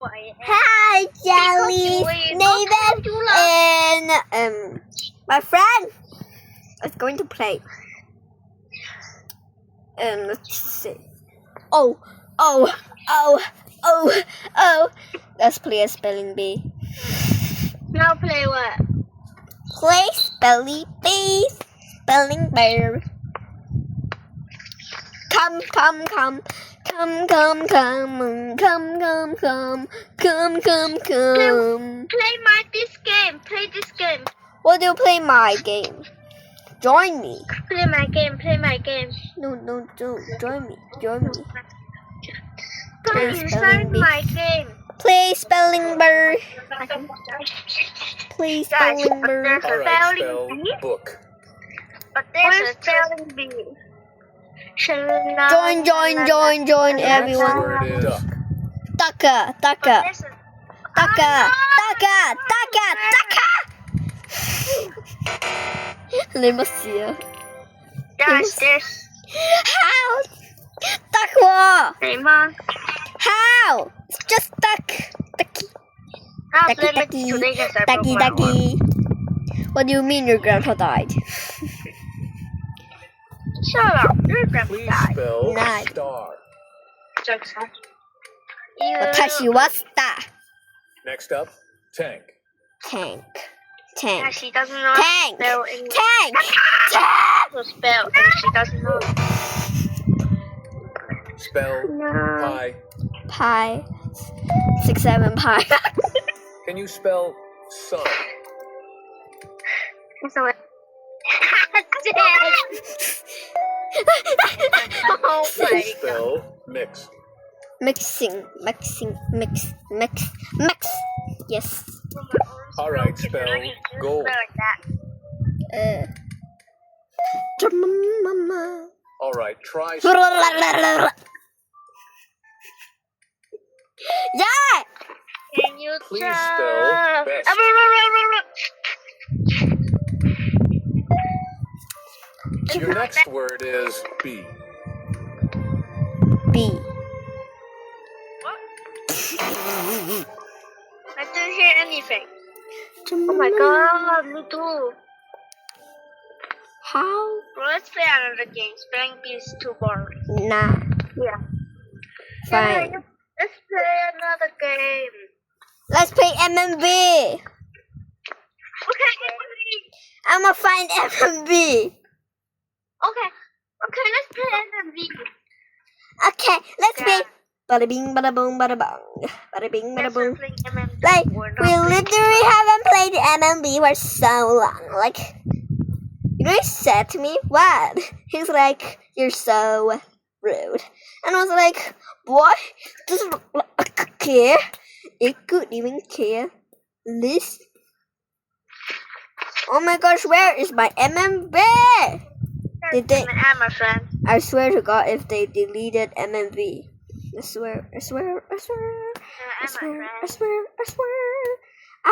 Hi, Jelly, Nathan, and my friend is going to play. Let's see. Oh. Let's play a spelling bee. Now play what? Play spelling bee, spelling bear. Come. Play this game. What do you play my game? Join me. Play my game. No, don't join me. Come inside my game. Play spelling bird. Play spelling bird. There's a Alright, spelling spell bee. book. But there's a spelling bee. Join everyone. Word is duck. Taka.你乜事啊？ There's How？ duck 喎 你嗎 ？How？ Just duck. Ducky. What do you mean your grandpa died? Shut up. Your grandpa Please died. spell Nine. star. 私はstar. Next up, tank. Tank. Yeah, she doesn't know Tank. spell English. Tank. To spell, and she doesn't know. Spell No. pie. Pie. 6, 7 pie. Can you spell sun? So oh Can my you spell mix? Mix. Yes. Alright, spell gold. Alright, try Yeah. Can you Please tell? spell best. Your next word is B. B. I didn't hear anything. Oh my god, me too. How? Let's play another game. Spelling bee is too boring. Nah. Yeah. Fine. Let's play another game. Let's play MMB. Okay. I'ma find MMB. Okay, let's play MMB. Okay, let's Yeah. play. Bada bing, bada boom, bada bang. Bada bing, bada Yes, we're boom. playing MMB. Like, We're not we playing- literally haven't played MMB for so long. Like, you know, he said to me, what? He's like, you're so rude. And I was like, boy, doesn't care. It couldn't even care. This. Oh my gosh, where is my MMB? Did they? My friend. I swear to God, if they deleted MMV. I swear. My friend. Ow.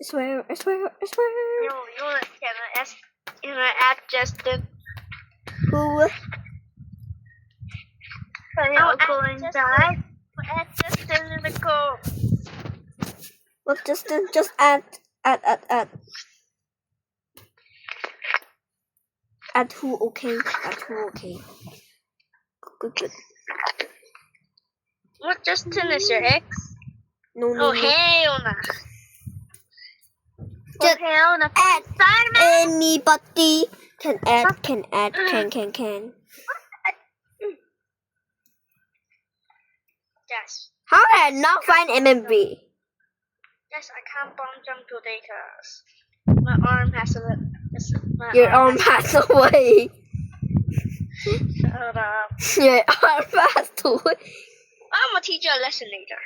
I swear. You can add Justin. Who? Going die. Add Justin in the call. What Justin? Just add. Add who? Okay. Good. What Justin is your ex? No. Oh hell no. Just Oh hell no. add Simon. anybody can add. Can. Yes. How did I not find MMV? Yes, I can't bomb jump today because my arm has a Your arm passed away. Shut up. Your arm passed away. I'm gonna teach you a lesson later.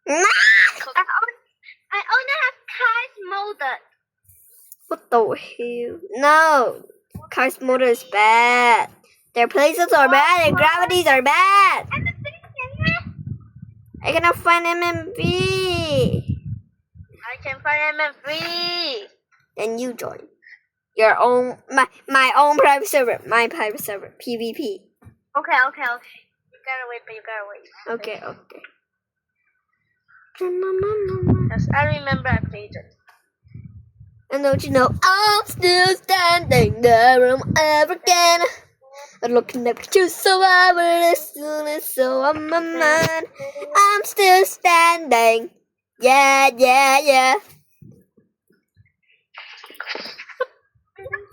Nah! I only have Kai's molded. What the hell? No! Kai's motor is bad. Their places are bad. Their gravities are bad. I cannot find MMV. I can find MFV. Then you join. Your own, my own private server. My private server. PvP. Okay. gotta wait, but you gotta wait. Okay, okay. Yes, I remember I played it. And don't you know, I'm still standing there ever again. I'm looking up to survival as soon as so on my mind. I'm still standing. Yeah, yeah, yeah.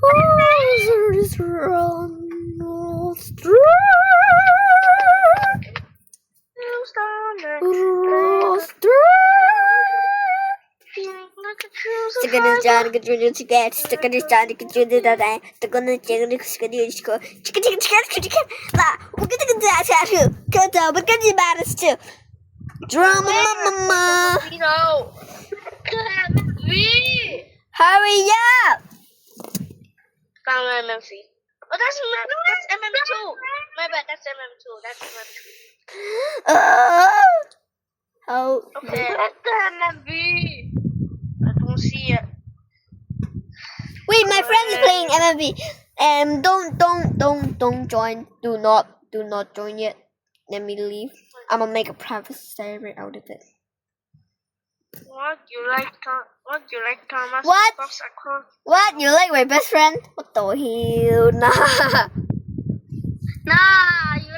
Oh, is Ronald Street. Ronald Street. Stick in his John, get rid of the cat, stick in his John, get rid of that, stick on the chicken, chicken, chicken, la, we're gonna get that too. Cut out, but get you mad as too. Drama, mama. No. Hurry up! Found MMC. Oh, that's MM2. My bad, that's MM2. That's MM2. Oh. Okay, that's the MMV. I don't see it. Wait, my friend is playing MMV. Don't join. Do not join yet. Let me leave. I'm gonna make a private server out of it. What you like, Thomas? What? Box across. What? You like my best friend? What the hell? Nah. Nah, you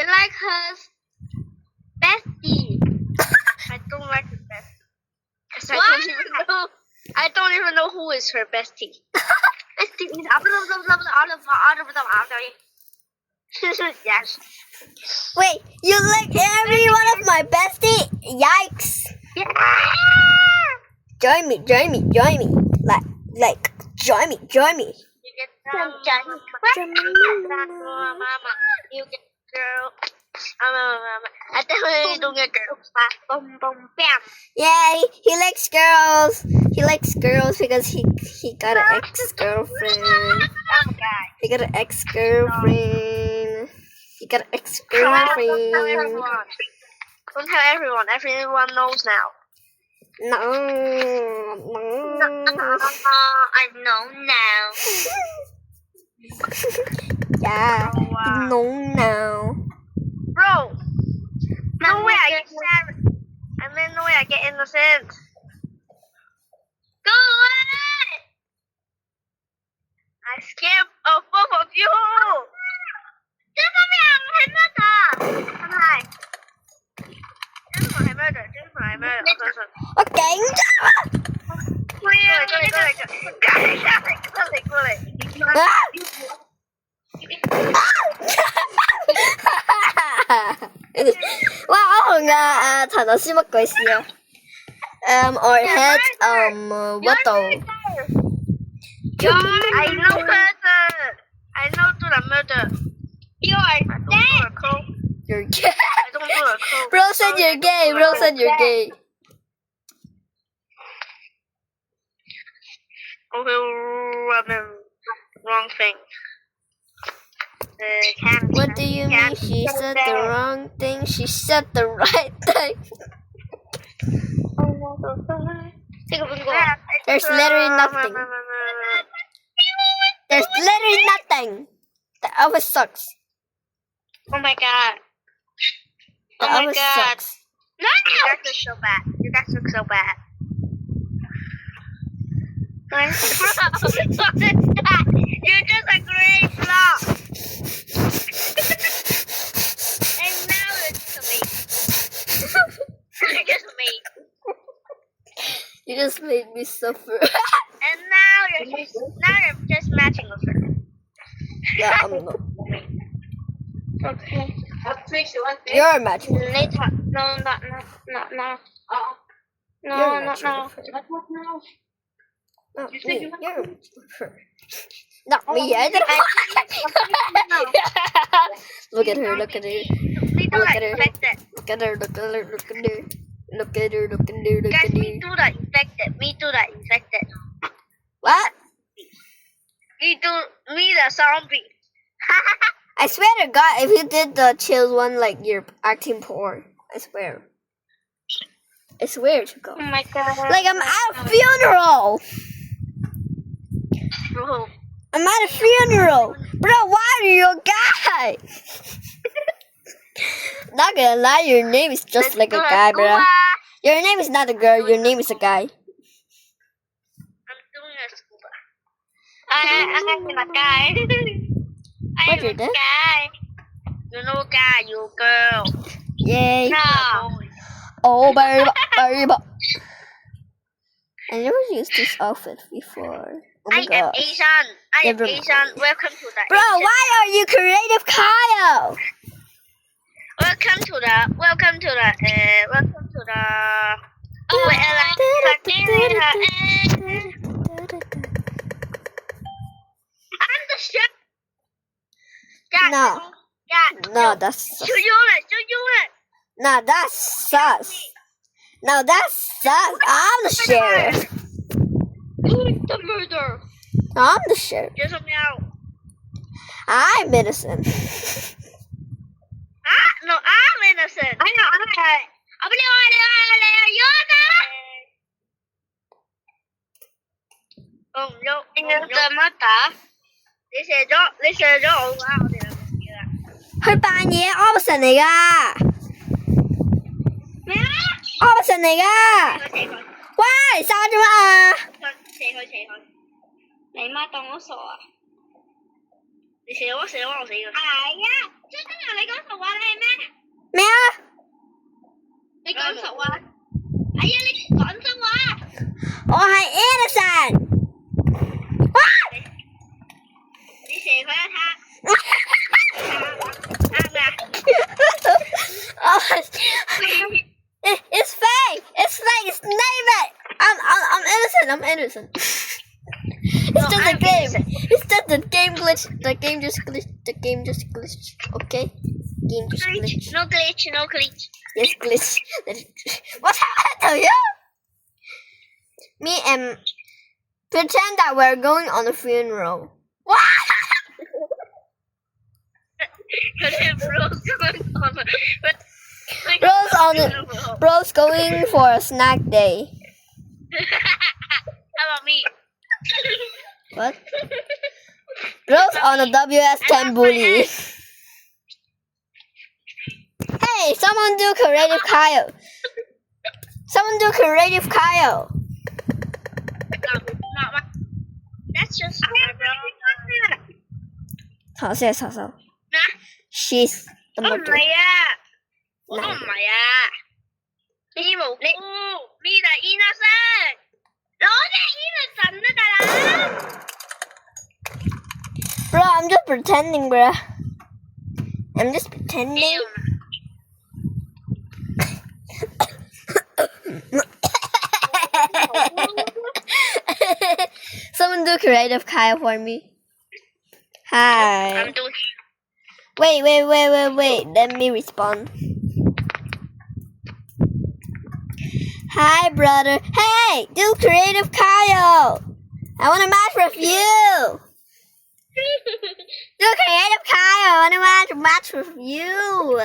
like her bestie. I don't like her bestie. 'Cause I don't even know who is her bestie. Bestie is yes. Wait, you like every one of my bestie? Yikes! Yeah. Join me. Like, join me. You get mama. You get girl. I definitely don't get girls. Boom, boom, bam. Yeah, he likes girls. He likes girls because he got an ex-girlfriend. Oh my god. He got an ex-girlfriend. He got an ex-girlfriend. Don't tell everyone. Everyone knows now. No. I know now. Yeah, Oh, wow. no now. Bro, no way I get sad. I mean, no way I get innocent. Go away! I scared of both of you. Just let me have my murder. Hi. Just my murder. Okay. 過嚟。哇！我同陳老師乜鬼事啊？我 had what 度 I know murder. I know do the murder. You are dead. You're gay. I don't do the code. Bro said you're gay. Bro said you're gay. Okay, wrong thing. What do you mean? She said the wrong thing. She said the right thing. There's literally nothing. There's literally nothing. The office sucks. Oh my god. The office sucks. No! You guys look so bad. You guys look so bad. Bro, what is that? You're just a great flop. And now you're just a mate. You're just a mate. You just made me suffer. And now you're just matching with her. Yeah, I'm not. Okay. You're a match. Later. No. You're a No. match. No. Not me. You're a match. Not me either. Look at her. Look at her. Me do Look the at her. infected. Look at her. Look at her. Look at her. Look at her. Look at her. Look Guys, at me her. do the infected. Me do the infected. What? Me the zombie. I swear to God, if you did the chills one, like you're acting poor. I swear. I swear to God. Oh my god. Like I'm at a funeral. Bro. I'm at a funeral. Bro, why are you a guy? Not gonna lie, your name is just like a guy, bro. Scuba. Your name is not a girl. Your name is a guy. I'm doing a scuba. I'm a guy. What I'm you a did? guy. You know guy, you girl. Yay! No. Oh, baby. I never used this outfit before. Oh my I am god. Asian. I am Never mind. Asian. Welcome to the Bro, Asian. why are you creative, Kyle? Welcome to the. Oh, wait, I'm the chef. No. Yeah. No, that's sus. Show unit. No, that's sus. No, that's sus. I'm the sheriff. Who's the murder? I'm the sheriff. Just meow. I'm innocent. No, I'm innocent. I know.你射咗我㗎，我哋兩個嘅。佢扮嘢 option 嚟㗎咩啊？ ，option 嚟㗎。射佢。喂，殺咗乜啊？射佢。你媽當我傻啊？你射我死㗎。係啊，張真陽，你講實話，你係咩？咩啊？你講實話。哎呀，你講真話。我係 innocent。哇！你射佢一下。啱㗎。It's fake. It's fake. It's name it. I'm innocent. It's just a game. It's just a game glitch. The game just glitched. Okay. Game just glitched. No glitch. Yes, glitch. What happened to you? Me and pretend that we're going on a funeral. What? Bro's going for a snack day. How about me? What? Bro's on a WS10 bully. Hey, someone do creative Kyle. That's just my bro. 好，謝謝嫂嫂。She's the 我唔 murderer. 係啊，我都唔係啊。你無辜，你係 innocent，我哋 innocent 啊，大佬。Bro, I'm just pretending, bro. I'm just pretending. Someone do creative Kyle for me. Hi. I'm doing. Wait. Let me respond. Hi, brother. Hey, do creative Kyle. I want to match with you. Do creative Kyle. I want to match with you.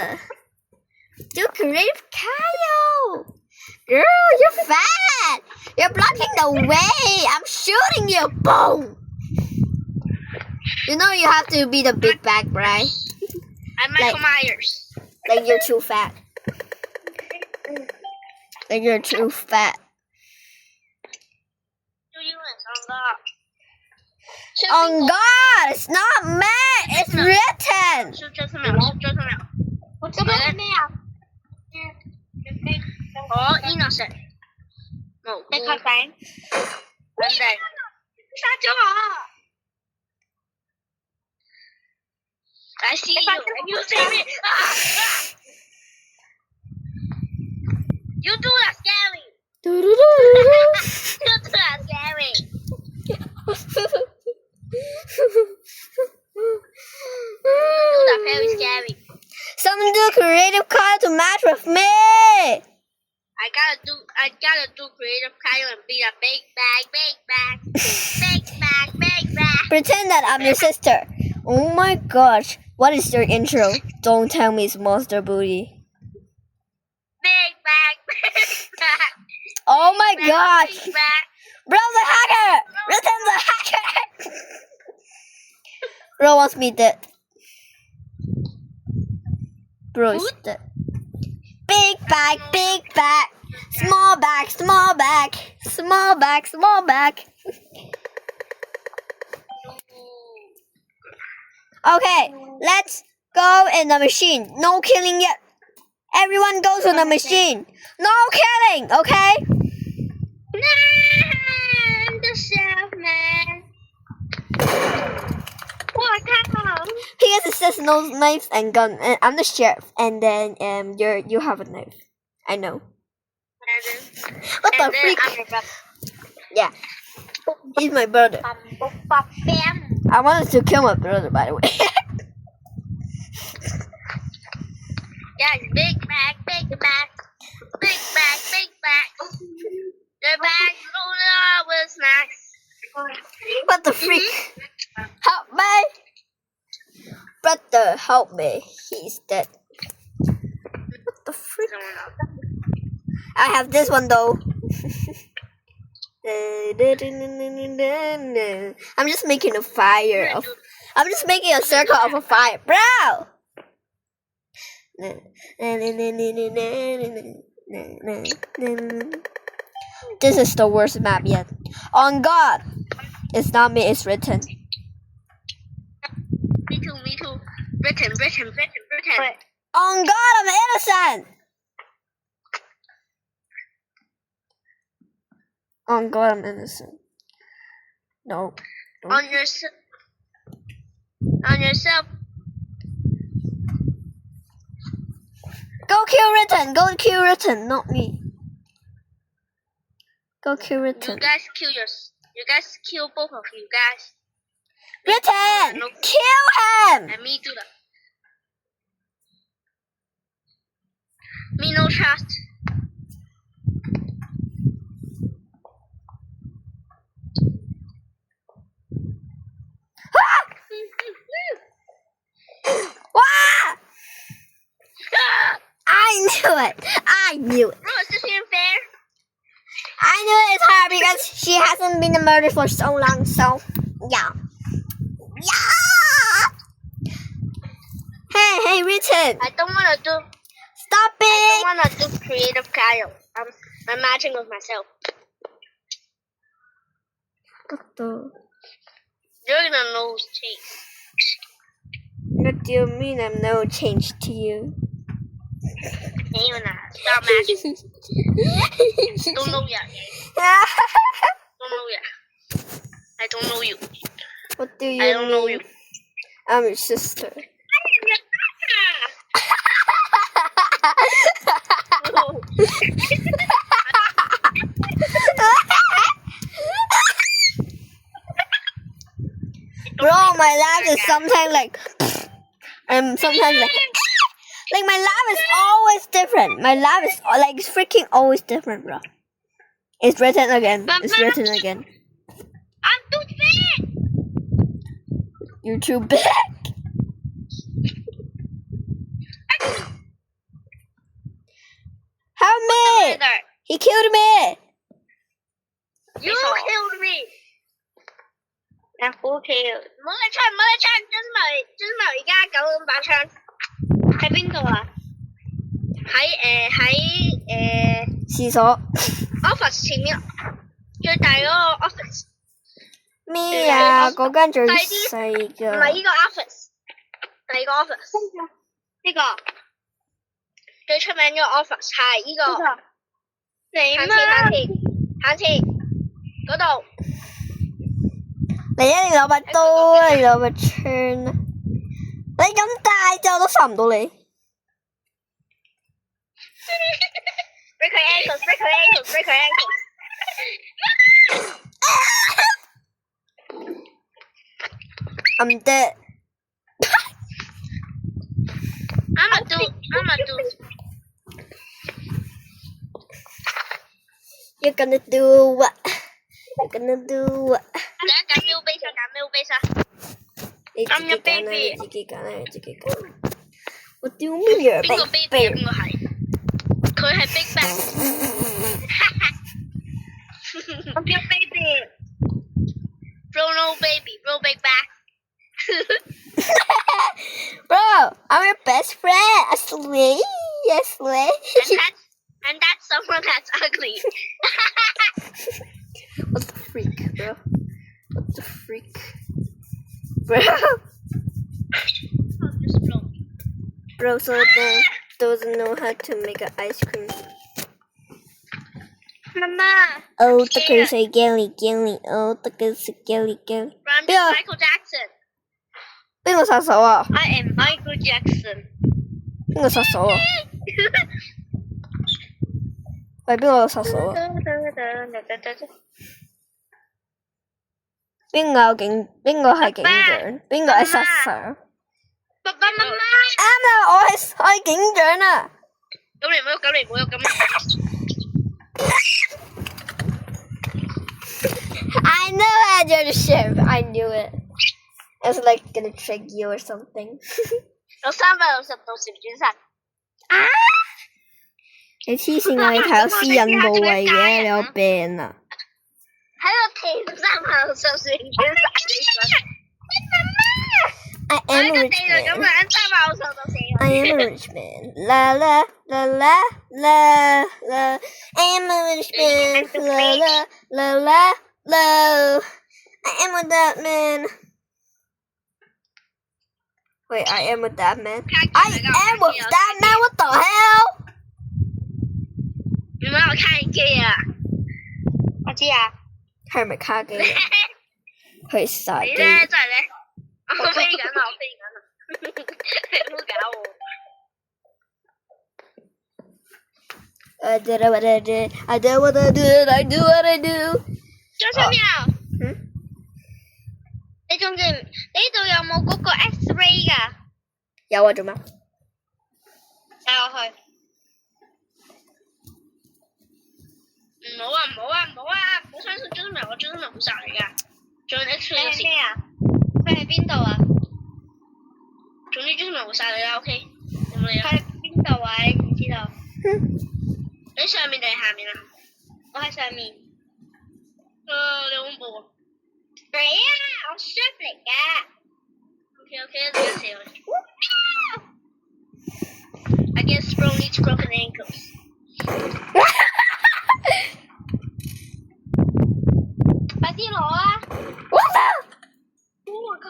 Do creative Kyle. Girl, you're fat. You're blocking the way. I'm shooting you. Boom. You know you have to be the big bag, right? I'm Michael Myers. Like you're too fat. Like you're too fat. On God, it's not meant. It's written. 我做咩咩啊？我 innocent，無辜。你確定？肯定。殺咗我！ I see you. You see me. You do that scary. You do that scary. You do that very scary. Someone do creative Kyle to match with me. I gotta do creative Kyle and be a big bag. Pretend that I'm your sister. Oh my gosh. What is your intro? Don't tell me it's Monster Booty. Big bag. Oh my gosh. Big bag. Bro, the hacker! Return the hacker! Bro wants me dead. Bro is dead. Big bag, big bag. Small bag, small bag. Small bag, small bag. Okay, let's go in the machine. No killing yet. Everyone go to the machine. No killing, okay? Nah, I'm the chef, man. What happened? He has no knives and gun. And I'm the sheriff, and then you have a knife. I know. What the freak? I'm your brother. Yeah, he's my brother. Bam. I wanted to kill my brother, by the way. Yes, big bag, big bag. Big bag, big bag. The bag loaded up with snacks. What the freak? Help me! Brother, help me. He's dead. What the freak? I have this one though. I'm just making a fire of. I'm just making a circle of a fire, bro. This is the worst map yet. On God, it's not me. It's written. Me too, me too. Britain. On God, I'm innocent. On God, I'm innocent. No. On yourself. On yourself. Go kill Written. Go kill Written, not me. Go kill You Written. guys kill You guys kill both of you guys. Written, No. kill him. And me too. Me no trust. Wah! I knew it. I knew it. Bro, is this even fair? I knew it's her because she hasn't been murdered for so long. So yeah. Yeah. Hey, Written. I don't wanna do Stop I it. don't wanna do creative chaos. I'm matching with myself. What the? You're gonna know change. What do you mean I'm no change to you? Ain't even stop matching. Don't know yet. Don't know yet. I don't know you. What do you I don't know mean? you. I'm your sister. Bro, my laugh is sometimes like, sometimes like my laugh is always different. My laugh is like freaking always different, bro. It's written again. It's written again. I'm too fat. You're too big. Help me! He killed me. You killed me. And who killed? 冇得唱，冇得唱，真係而家958槍。係邊個啊？喺廁所 office 前面最大嗰個 office，咩啊？嗰間最細唔係㗎。呢個 office，第二個 office，呢個最出名嗰個 office 係呢個。行前嗰度。你一定攞把刀啊！你攞把槍啊！你咁大隻我都殺唔到你。break her ankles, break her ankles, break her ankles. I'm dead. I'm a dude. You're gonna do what? You're gonna do what? 揀喵悲殺，揀喵悲殺。你自 I'm 己 your 揀啦， baby. 你自己揀啦，你自己揀。What do you mean you're a 邊個 big baby 啊？ bear? 邊個係？佢係 Big Bang。I'm your baby. Bro no baby, bro Big Bang. Bro, I'm your best friend. I swear. Yes, Lay. And that's someone that's ugly. What the freak, bro? What the freak? Bro. Bro, so doesn't know how to make an ice cream. Mama. Oh, the girls are gelly. Oh, the girls are gelly. I'm Yeah. Michael Jackson. 邊個殺手啊？ I am Michael Jackson. 邊個殺手啊？喂，邊個殺手啊？邊個係警長？邊個係殺手？爸爸媽媽，啱啦，我係警長啊！咁你唔好咁。I knew that you're the sheriff. I knew it. I was like gonna trick you or something. 有360度旋轉神。啊！你黐線啊！你睇有私隱部位嘅，你有病啊！喺度跳360旋轉神。I 我 am 喺 a 個 rich 地度咁 man. 樣360度死 I am a rich man. La la la la la la. I am a rich man. La la la la la. I am with that man. Wait, I am with that man. I am with that man. What the hell? 唔係我卡機啊！我知啊。係咪卡機啊？去殺機。你咧真係咧，我飛緊啊！你唔好搞我。I did what I did. I did what I did. I do what I do. 張小苗，你仲記唔？你呢度有冇嗰個 X-ray 㗎？有啊，做咩？帶我去。唔好啊！唔好相信張小苗，我張小苗好殺你㗎。做 X-ray 嘅事。咩啊？佢喺邊度啊？總之張小苗會殺你啦 ，OK？有冇理啊？佢喺邊度啊？你唔知道？你上面定係下面啊？我喺上面。你好恐怖啊！你啊，我 chef 嚟嘅。OK， 你死我。I guess bro needs broken ankles。快啲攞啊！我靠！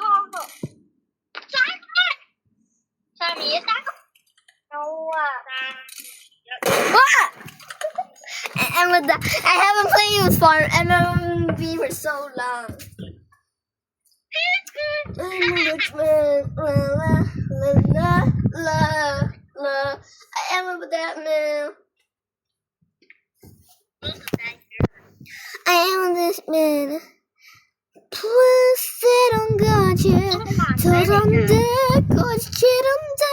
上面3個。有啊。What? I haven't played with Farm MMB for so long. I'm a rich man. La. I am with that man. I am this man. 플러스런 거지. 저런 데 거칠은 데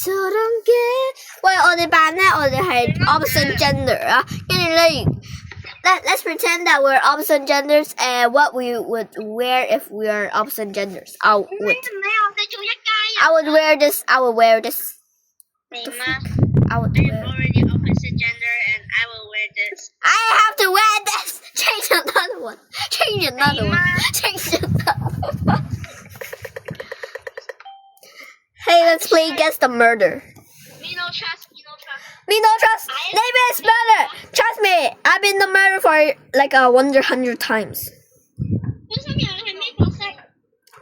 저런 게. 喂，我哋扮咧，我哋係 opposite gender 啊，跟住咧，let's pretend that we're opposite genders and what we would wear if we are opposite genders. I would wear this. I would wear this. I would wear. Already opposite gender and I will wear this. I have to wear this. Change another one. Change another one. Hey, let's play Guess the Murder. Me no trust. Me no trust. Name is murder. Trust me. I've been the murder for like 100 times. 張小苗，你係咩角色？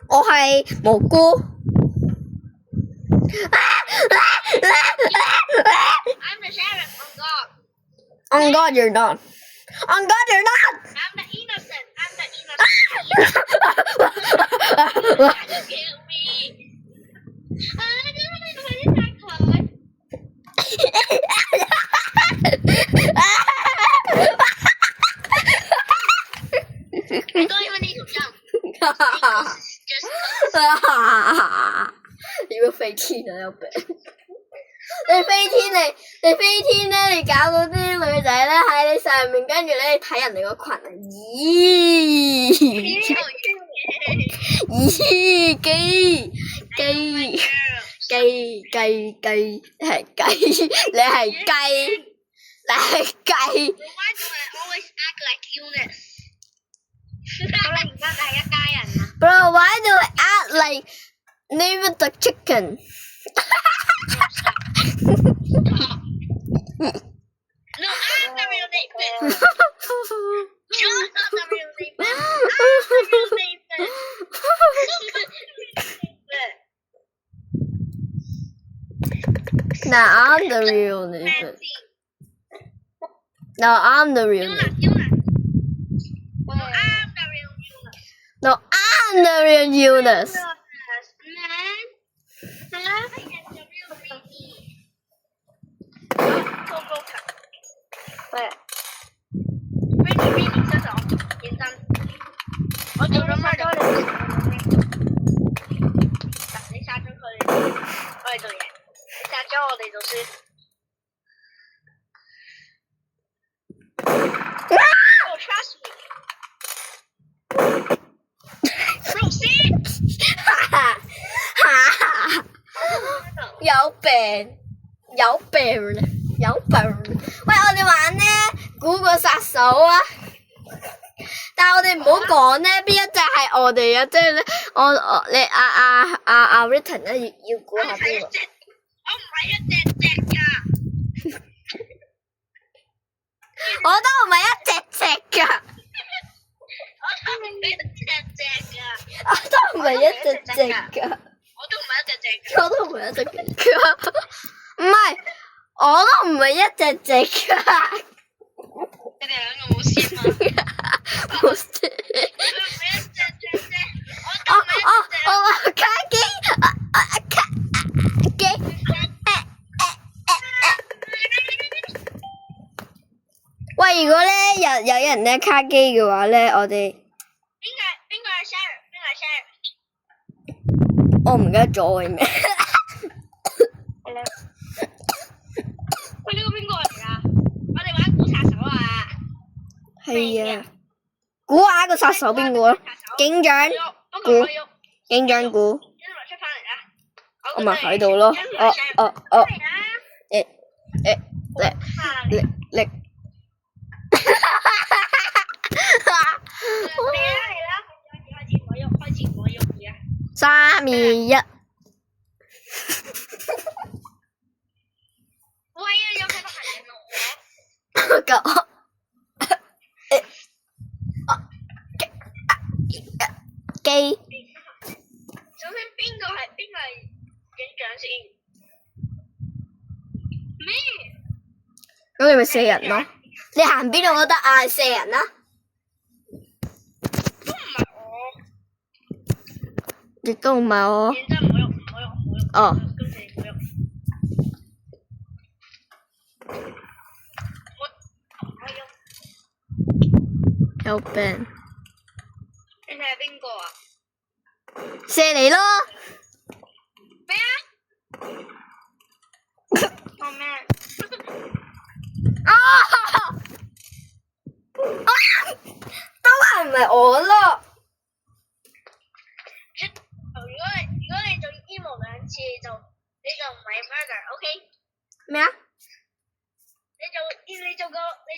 我係蘑菇。I'm the sheriff. On God, you're not. On God, you're not. I'm the innocent. Just kill me. 快啲殺佢！I don't even need to jump. Just cause. 如果飛天啊，有病！你飛天咧，你搞到啲女仔咧喺你上面，跟住咧你睇人哋個裙啊，咦雞，你係雞，你係雞。 Why do I always act like Eunice? 好啦，而家就係一家人啦。Bro, why do I act like name it the chicken? No, I'm the real Nathan. You're not the real Nathan. No, I'm the real Nathan. No, I'm the real Nathan. No, I'm the real Eunice. Trust me. Proceed. 有病，有病，有病！喂，我哋玩咧估個殺手啊！但係我哋唔好講咧邊一隻係我哋啊，即係咧我你阿 Ritten 咧要估下邊個？我唔係一隻㗎。我都唔係一隻隻㗎，我都唔係一隻隻㗎。我都唔係一隻隻㗎，我都唔係一隻隻㗎。我都唔係一隻隻㗎，唔係，我都唔係一隻隻㗎。你哋兩個冇先嘛？冇事。你唔係一隻隻啫，我都唔係一隻隻。我卡機，卡機。喂，如果咧有人咧卡機嘅話咧，我哋邊個係 Sharon？ 邊個係 Sharon？ 我唔記得咗係咩。喂，呢個邊個嚟㗎？我哋玩估殺手啊！係啊，估下個殺手邊個啊？警長估，警長估，出翻嚟啦！我咪喺度咯。力。開始唔可以而家。 3、2、1。喂啊！有幾多行人路嘅？九。機。首先邊個係警長先？咩？咁你咪4人咯。你行邊度都得啊，4人啦。都唔係我。亦都唔係我。認真唔好喐，唔好喐，唔好喐。哦。今次唔好喐。我唔可以喐。有病。你睇下邊個啊？射你咯。咩啊？講咩？都係唔係我咯？如果你做 emo 2次，你就唔係 murder，OK？ 咩啊？你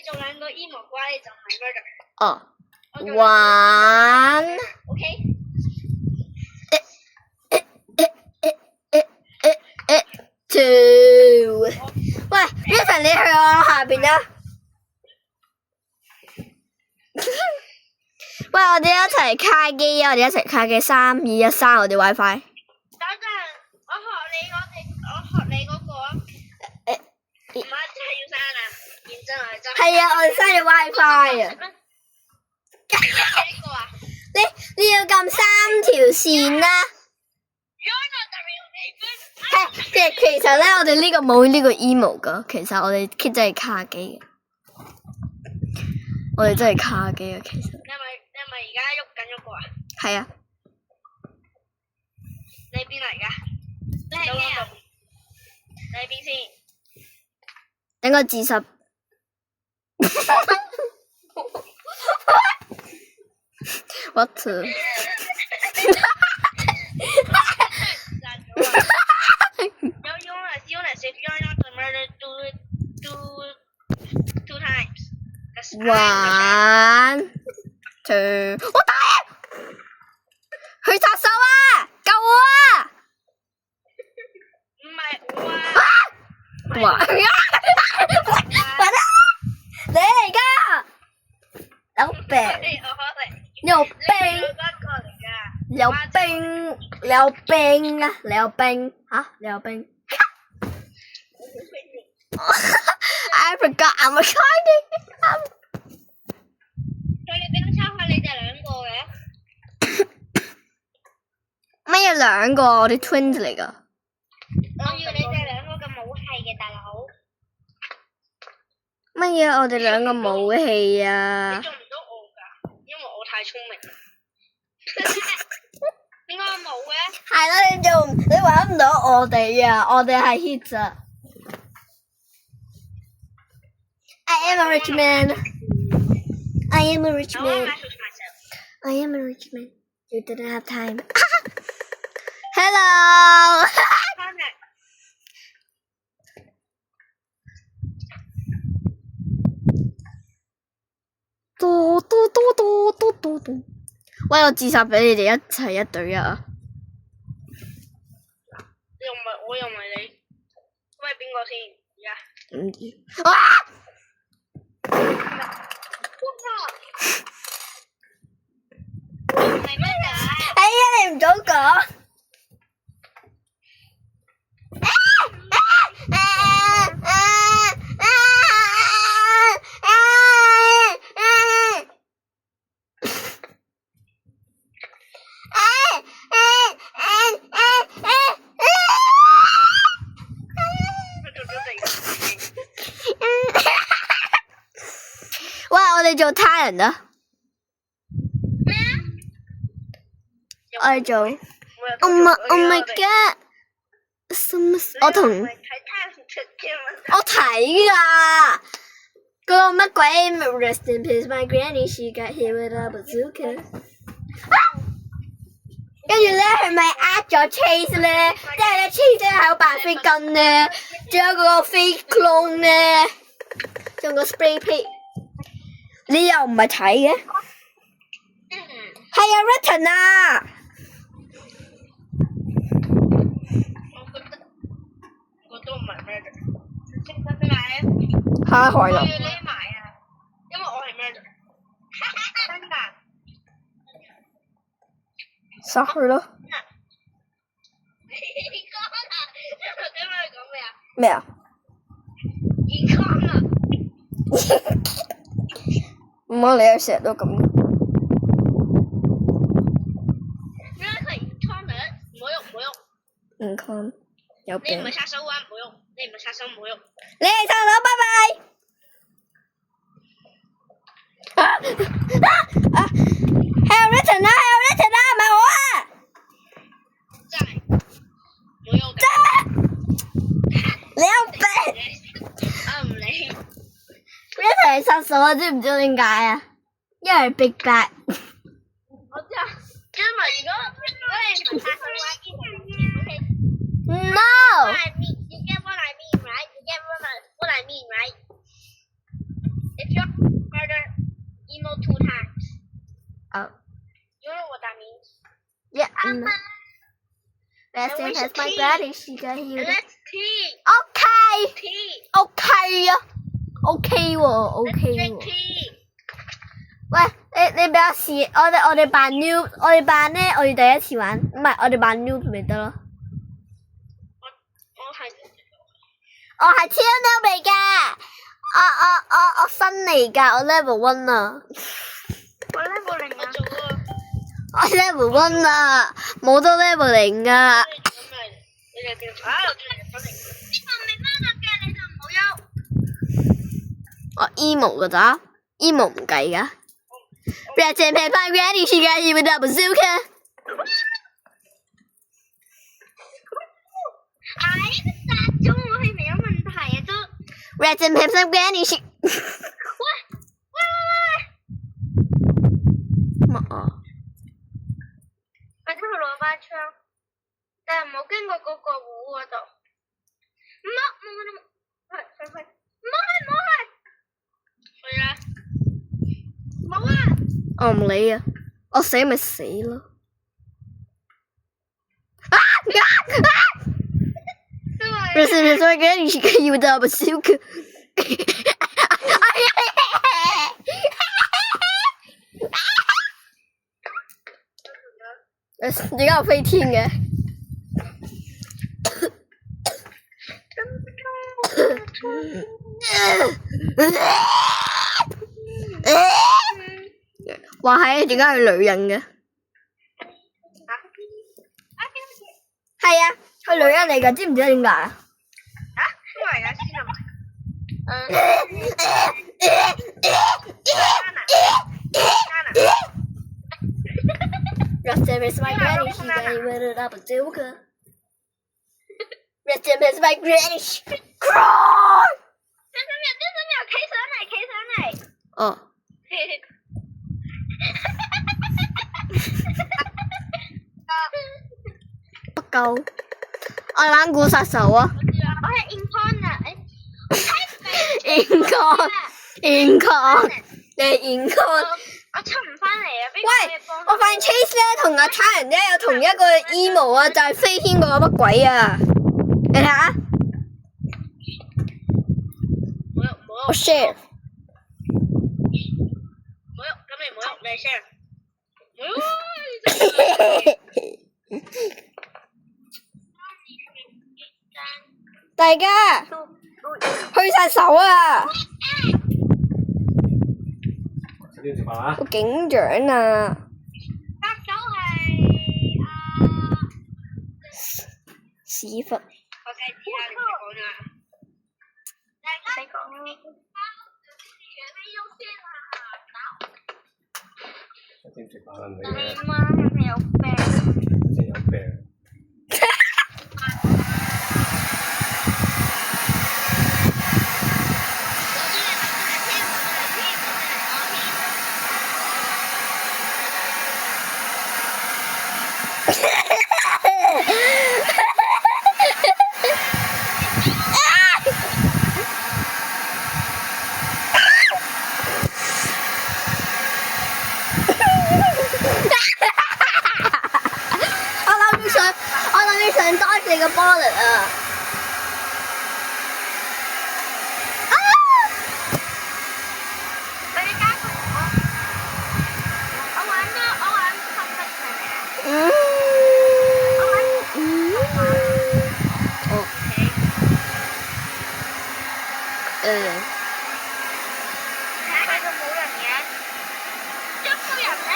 做兩個 emo 瓜，你就唔係 murder。哦。1 OK？ 2。喂 ，Raven 你去我下邊啦。喂，我哋一齊卡機啊！我哋一齊卡機，3、2、1，刪我哋 WiFi。等陣，我學你嗰個啊。唔係真係要刪啊！認真係真。係啊，我哋刪咗 WiFi 啊。幾個啊？你要撳3條線啦。其實咧，我哋呢個冇呢個 emo 噶。其實我哋 kit 真係卡機嘅。我哋真係卡機啊！其實。你係咪而家喐緊嗰個啊？係啊。你邊嚟㗎？你係咩啊？你喺邊先？等我自首。What？ Jonas, if you're not a murder, do two times. 1、2，我打人！去殺手啊！救我啊！唔係我啊！你嚟噶，有病，有病，有病，你有病啊！你有病吓？你有病？I forgot I'm recording. 佢哋點抄下你哋兩個嘅？乜嘢兩個？我哋 twins 嚟噶。我要你哋兩個咁冇氣嘅大佬。乜嘢？我哋兩個冇氣啊！你做唔到我㗎，因為我太聰明。點解我冇嘅？係啦，你玩唔到我哋啊！我哋係 hit 啊！I am a rich man. I am a rich I want man. to switch myself. I am a rich man. You didn't have time. Hello. Perfect. 嘟。喂，我自殺俾你哋一齊一對一啊！我又唔係你，喂邊個先？而家唔知。啊！唔係咩㗎？哎呀，你唔早講。喂，我哋做他人啊！我哋做 Oh my god！我同睇睇唔出啫嘛。我睇㗎，嗰個乜鬼 Rest in peace my granny she got hit with a bazooka。跟住咧，佢咪呃咗 Chase 咧，即係咧 Chase 咧係有扮飛筋咧，仲有嗰個飛 clone 咧，仲有個 spray paint。你又唔係睇嘅？係啊 ，Return 啊！我都唔係咩嘅，點解？嚇害啦！我要匿埋啊，因為我係咩嘅？真㗎？殺佢咯！健康啊！點解你講咩啊？咩啊？健康啊！唔好你又成日都咁。點解佢健康嘅？唔好喐，唔好喐！唔抗有你病。唔係殺手啊，唔好喐！你唔係殺手，唔好喐！你係殺手，拜拜。係 Return 啊，係 Return 啊，唔係我啊！真係，唔好喐！你有病我唔理。 ！Return 係殺手啊，知唔知點解啊？因為 Big Bad。我知啊，因為如果你唔係殺手嘅話，見唔見 No。 What I mean, you get what I mean, right? You get what I mean, right? If you murder emo 2 times, Oh. you know what that means. Yeah. Last time has my granny she got And healed. that's T. Okay。 T. OK 啊，OK 喎，OK Let's drink 喎。 tea. 喂，你俾我試，我哋扮 new， 我哋扮咧，我哋第一次玩，唔係我哋扮 new 咪得咯。我係超 new 嚟㗎，我新嚟㗎，我 level 1啊。我 level 0啊。我 level 1啊，冇到 level 0㗎。你哋調查我轉嚟分零。呢個唔係媽媽嘅，你就唔好喐。我 emo 㗎咋 ，emo 唔計㗎。Red and Pepper Granny she got hit with a bazooka。呢個殺咗我係咪有問題啊？都 Red and Pepper Granny she。喂！乜啊？或者佢攞把槍，但係唔好經過嗰個湖嗰度。唔好，去啦！冇啊！我唔理啊，我死咪死咯。都係 Recipe spaghetti que you double silk。點解有飛天嘅？話係點解係女人嘅？係啊，係女人嚟㗎，知唔知點解啊？因為有先啊Recipe spaghetti que you double silk。Recipe spaghetti。企上嚟。哦。不夠，我玩古殺手啊！我係 Incon Incon，你 Incon。我出唔翻嚟啊！喂，我發現 Chase 咧同阿他人咧有同一個 emo 啊，就係飛天嗰個乜鬼啊！你睇下，我 share。唔好喐，咁你唔好喐，你 share。大家去殺手啊！個警長啊！殺手係屎忽。我梗係知啦，你唔使講啦。唔使講。你媽係咪有病？真有病。想多你個 bullet 啊！俾你加速我玩分析係咪啊？睇到冇人嘅，捉到人咧！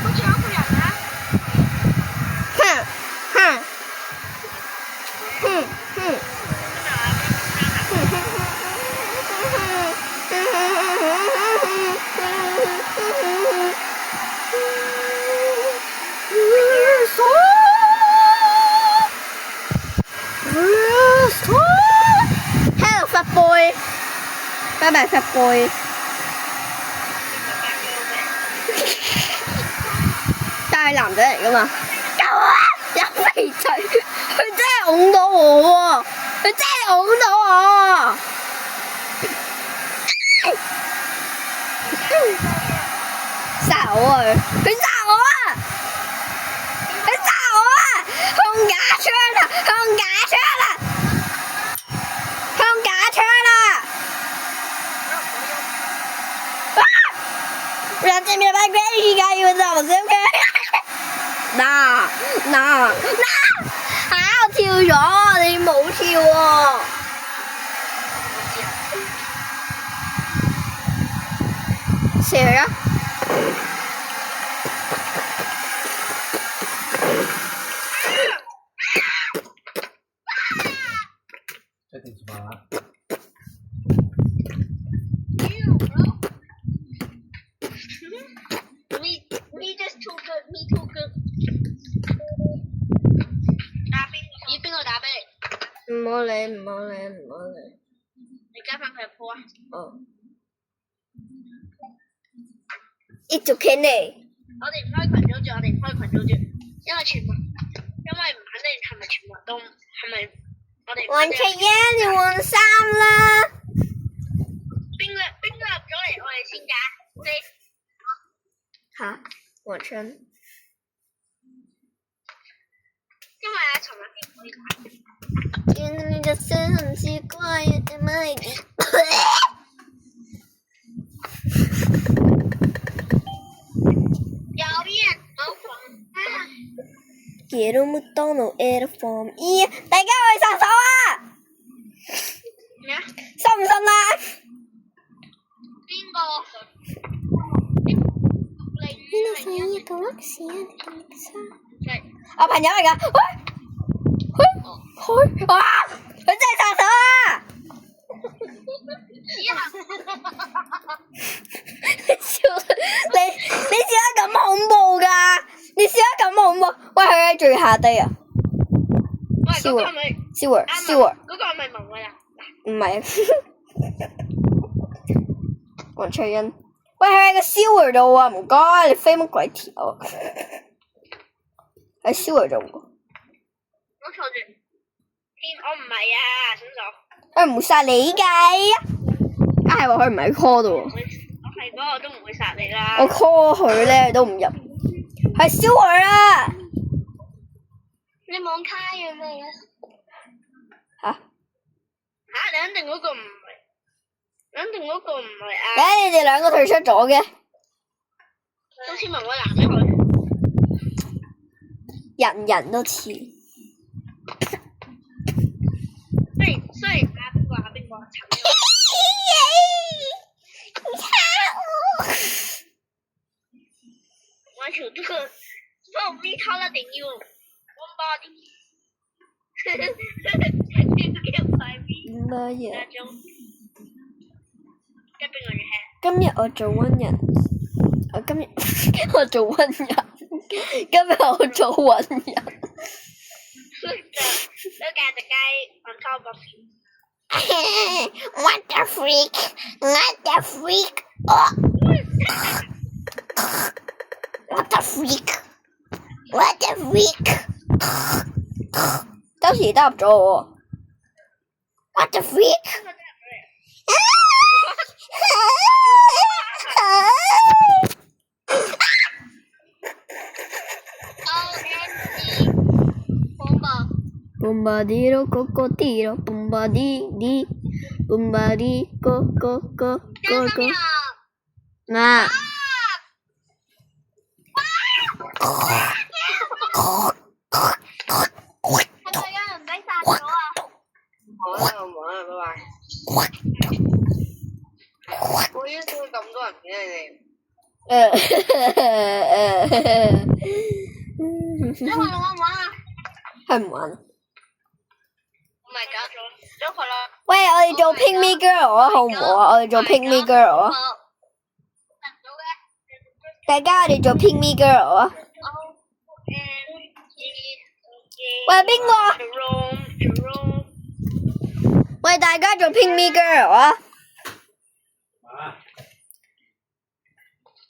好似有個人咧。Hello fat boy，拜拜 fat boy。但係男仔嚟㗎嘛？救啊！有肥仔，佢真係擁到我喎！佢真係擁到我。殺我啊！佢殺我啊！佢殺我啊！佢用假槍啊！佢用假槍啊！佢用假槍啊！人哋咪把鬼而家要就唔少嘅。嗱，我跳咗，你冇跳喎。射啊！这挺什么？ Me just too good, me too good。打俾你，邊個打俾你？唔好理。你加翻佢鋪啊！哦。It's okay 呢？我哋唔開群組住，因為唔肯定係咪全部都係咪我哋。黃翠欣，你換衫啦！邊個入咗嚟？我哋先揀。你嚇，黃春。因為阿尋日先可以打。原來你嘅聲很奇怪呀 ，M I D。有人好狂啊！ Quiero McDonald Air Form 2，大家去殺手啊！咩啊？信唔信啊？邊個？我朋友嚟㗎，喂，哇！佢真係殺手啊！你笑得咁恐怖㗎？你笑得咁恐怖？喂，佢喺最下低啊！喂，嗰個係咪？燒喎，嗰個係咪蒙㗎啦？唔係，黃翠欣。喂，佢喺個燒喎度啊！唔該，你飛乜鬼條？喺燒喎度。我坐住。天，我唔係啊，小嫂。佢唔會殺你㗎。係喎，佢唔係 call 度喎。我係嗰個都唔會殺你啦。我 call 佢咧，佢都唔入。係燒佢啊！你網卡嘅咩？嚇！你肯定嗰個唔係，你肯定嗰個唔係啊！你哋兩個退出咗嘅。好似問我男嘅佢。人人都似。雖然邊個我求這個放逼他了頂用one body 乜嘢？今日我做溫人，今日我做溫人，今日我做溫人。都架隻雞on top of you. What the freak? What the freak? What the freak? What the freak? 當時答咗我。What the freak? Bombadiro cocotiro, bombadiri, bombadi coco coco coco。咩？係咪有人俾殺咗啊？冇啦，拜拜。我依家點會咁多人嘅你哋？玩唔玩啊？係唔玩。唔係搞咗佢啦。喂，我哋做 Pick Me Girl 啊，好唔好啊？我哋做 Pick Me Girl 啊。大家我哋做 Pick Me Girl 啊。喂，邊個？喂，大家做 Pick Me Girl 啊。